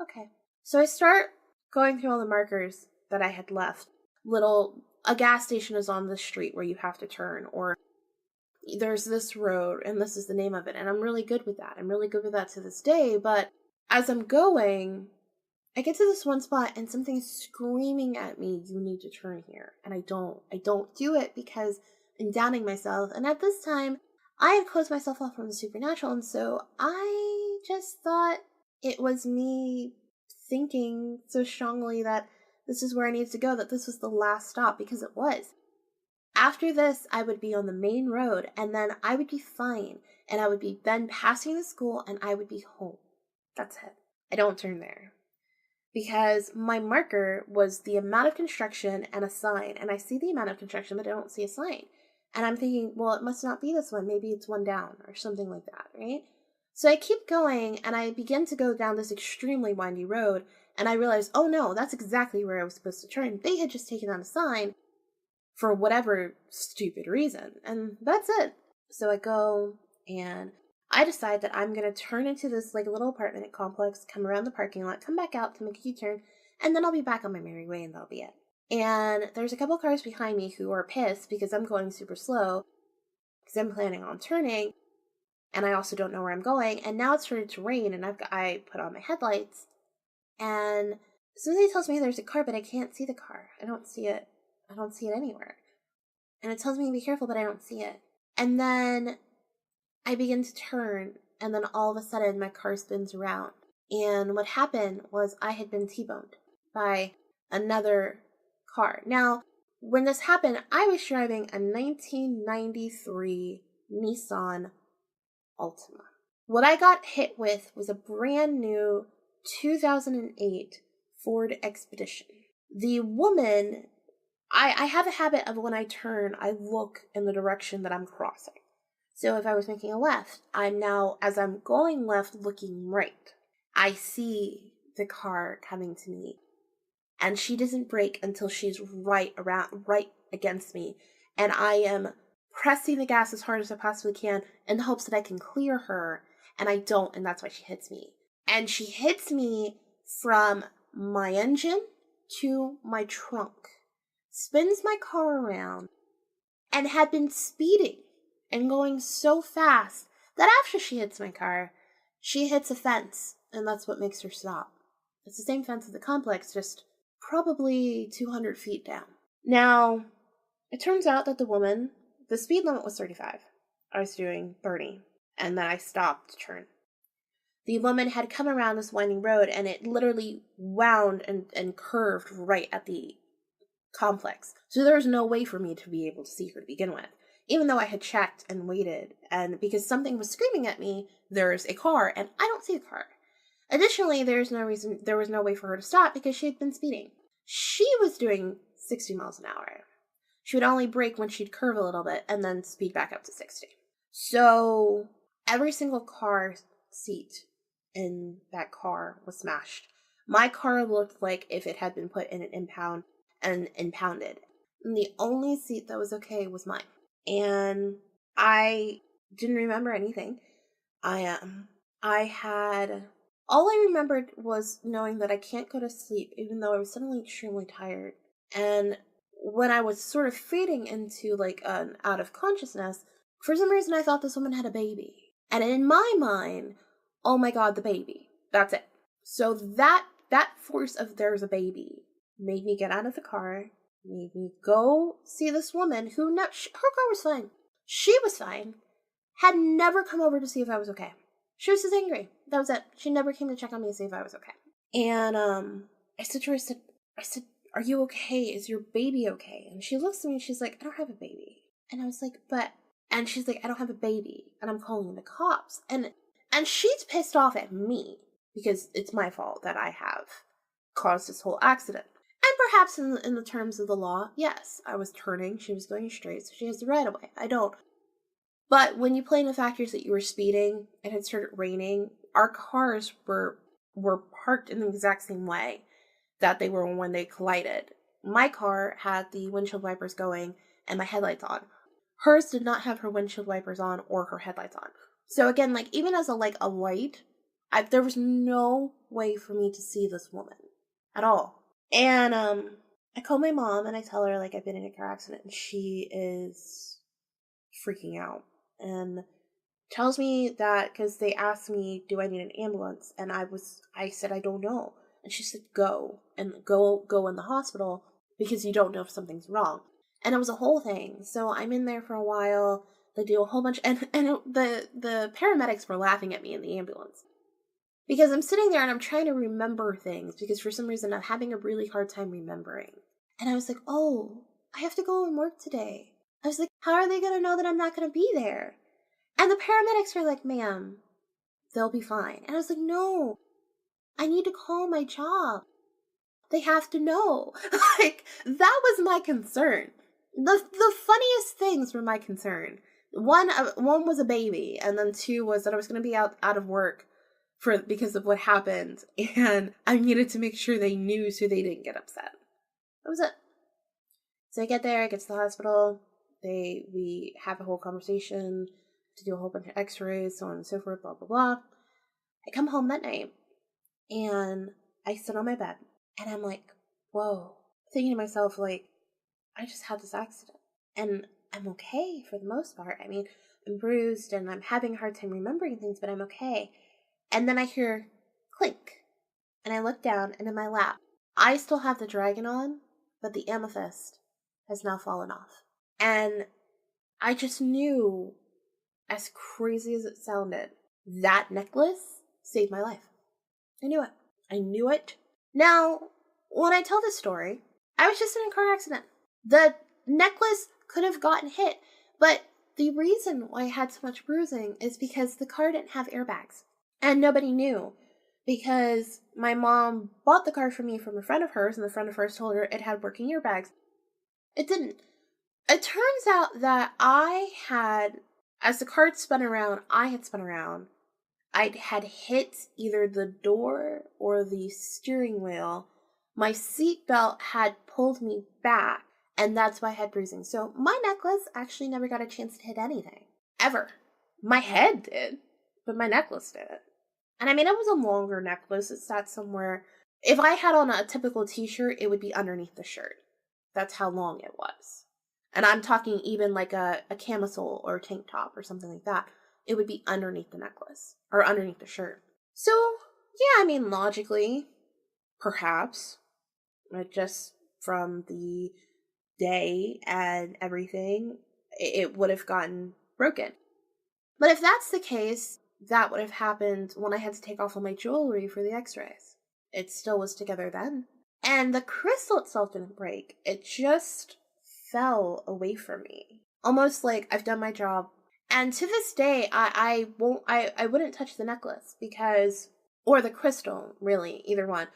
Okay. So I start going through all the markers that I had left. A gas station is on the street where you have to turn, or there's this road, and this is the name of it, and I'm really good with that. I'm really good with that to this day, but as I'm going, I get to this one spot, and something's screaming at me, you need to turn here, and I don't do it because I'm doubting myself, and at this time, I had closed myself off from the supernatural, and so I just thought it was me thinking so strongly that this is where I needed to go, that this was the last stop, because it was. After this, I would be on the main road, and then I would be fine, and I would be then passing the school, and I would be home. That's it. I don't turn there. Because my marker was the amount of construction and a sign, and I see the amount of construction, but I don't see a sign. And I'm thinking, well, it must not be this one. Maybe it's one down or something like that, right? So I keep going and I begin to go down this extremely windy road. And I realize, oh no, that's exactly where I was supposed to turn. They had just taken out a sign for whatever stupid reason. And that's it. So I go and I decide that I'm going to turn into this like little apartment complex, come around the parking lot, come back out to make a U-turn, and then I'll be back on my merry way and that'll be it. And there's a couple cars behind me who are pissed because I'm going super slow because I'm planning on turning, and I also don't know where I'm going. And now it's started to rain, and I put on my headlights, and somebody tells me there's a car, but I can't see the car. I don't see it. I don't see it anywhere. And it tells me to be careful, but I don't see it. And then I begin to turn, and then all of a sudden my car spins around. And what happened was I had been T-boned by another car. Now, when this happened, I was driving a 1993 Nissan Altima. What I got hit with was a brand new 2008 Ford Expedition. The woman, I have a habit of when I turn, I look in the direction that I'm crossing. So if I was making a left, I'm now, as I'm going left, looking right. I see the car coming to me. And she doesn't brake until she's right against me. And I am pressing the gas as hard as I possibly can in the hopes that I can clear her. And I don't, and that's why she hits me. And she hits me from my engine to my trunk, spins my car around, and had been speeding and going so fast that after she hits my car, she hits a fence, and that's what makes her stop. It's the same fence as the complex, just probably 200 feet down. Now, it turns out that the speed limit was 35. I was doing 30, and then I stopped to turn. The woman had come around this winding road, and it literally wound and curved right at the complex. So there was no way for me to be able to see her to begin with, even though I had checked and waited, and because something was screaming at me, there's a car, and I don't see the car. Additionally, there was no way for her to stop because she had been speeding. She was doing 60 miles an hour. She would only brake when she'd curve a little bit and then speed back up to 60. So every single car seat in that car was smashed. My car looked like if it had been put in an impound and impounded. And the only seat that was okay was mine. And I didn't remember anything. All I remembered was knowing that I can't go to sleep, even though I was suddenly extremely tired. And when I was sort of fading into like an out of consciousness, for some reason I thought this woman had a baby. And in my mind, oh my god, the baby. That's it. So that force of there's a baby made me get out of the car, made me go see this woman who, her car was fine. She was fine. Had never come over to see if I was okay. She was just angry. That was it. She never came to check on me to see if I was okay. And I said to her, I said, are you okay? Is your baby okay? And she looks at me and she's like, I don't have a baby. And I was like, and she's like, I don't have a baby. And I'm calling the cops. And she's pissed off at me because it's my fault that I have caused this whole accident. And perhaps in the terms of the law, yes, I was turning, she was going straight, so she has the right of way. I don't. But when you play in the factors that you were speeding, it had started raining, our cars were parked in the exact same way that they were when they collided. My car had the windshield wipers going and my headlights on. Hers did not have her windshield wipers on or her headlights on. So again, like even as a light, there was no way for me to see this woman at all. And I call my mom and I tell her like I've been in a car accident, and she is freaking out and tells me that because they asked me, do I need an ambulance? And I said, I don't know. And she said, go in the hospital because you don't know if something's wrong. And it was a whole thing. So I'm in there for a while. They do a whole bunch, and the paramedics were laughing at me in the ambulance because I'm sitting there and I'm trying to remember things because for some reason I'm having a really hard time remembering. And I was like, oh, I have to go and work today. I was like, how are they going to know that I'm not going to be there? And the paramedics were like, ma'am, they'll be fine. And I was like, no, I need to call my job. They have to know. Like, that was my concern. The funniest things were my concern. One was a baby, and then two was that I was going to be out of work because of what happened, and I needed to make sure they knew so they didn't get upset. That was it. So I get there, I get to the hospital, we have a whole conversation to do a whole bunch of x-rays, so on and so forth, blah, blah, blah. I come home that night, and I sit on my bed, and I'm like, whoa, thinking to myself, like, I just had this accident, and I'm okay for the most part. I mean, I'm bruised, and I'm having a hard time remembering things, but I'm okay. And then I hear clink, and I look down, and in my lap, I still have the dragon on, but the amethyst has now fallen off. And I just knew, as crazy as it sounded, that necklace saved my life. I knew it. I knew it. Now, when I tell this story, I was just in a car accident. The necklace could have gotten hit, but the reason why I had so much bruising is because the car didn't have airbags. And nobody knew, because my mom bought the car for me from a friend of hers, and the friend of hers told her it had working airbags. It didn't. It turns out that as the car spun around, I had hit either the door or the steering wheel. My seatbelt had pulled me back, and that's why I had bruising. So my necklace actually never got a chance to hit anything. Ever. My head did, but my necklace didn't. And I mean, it was a longer necklace. It sat somewhere. If I had on a typical t-shirt, it would be underneath the shirt. That's how long it was. And I'm talking even like a camisole or a tank top or something like that. It would be underneath the necklace or underneath the shirt. So, yeah, I mean, logically, perhaps, just from the day and everything, it would have gotten broken. But if that's the case, that would have happened when I had to take off all my jewelry for the x-rays. It still was together then. And the crystal itself didn't break. It just fell away from me. Almost like I've done my job. And to this day, I wouldn't touch the necklace or the crystal, really, either one,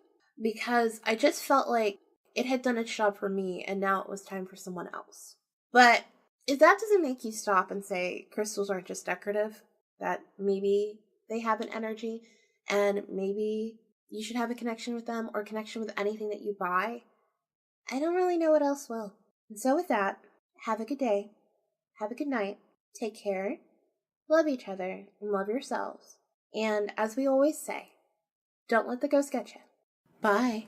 because I just felt like it had done its job for me, and now it was time for someone else. But if that doesn't make you stop and say crystals aren't just decorative, that maybe they have an energy, and maybe you should have a connection with them or connection with anything that you buy, I don't really know what else will. And so with that, have a good day, have a good night, take care, love each other, and love yourselves. And as we always say, don't let the ghost get you. Bye.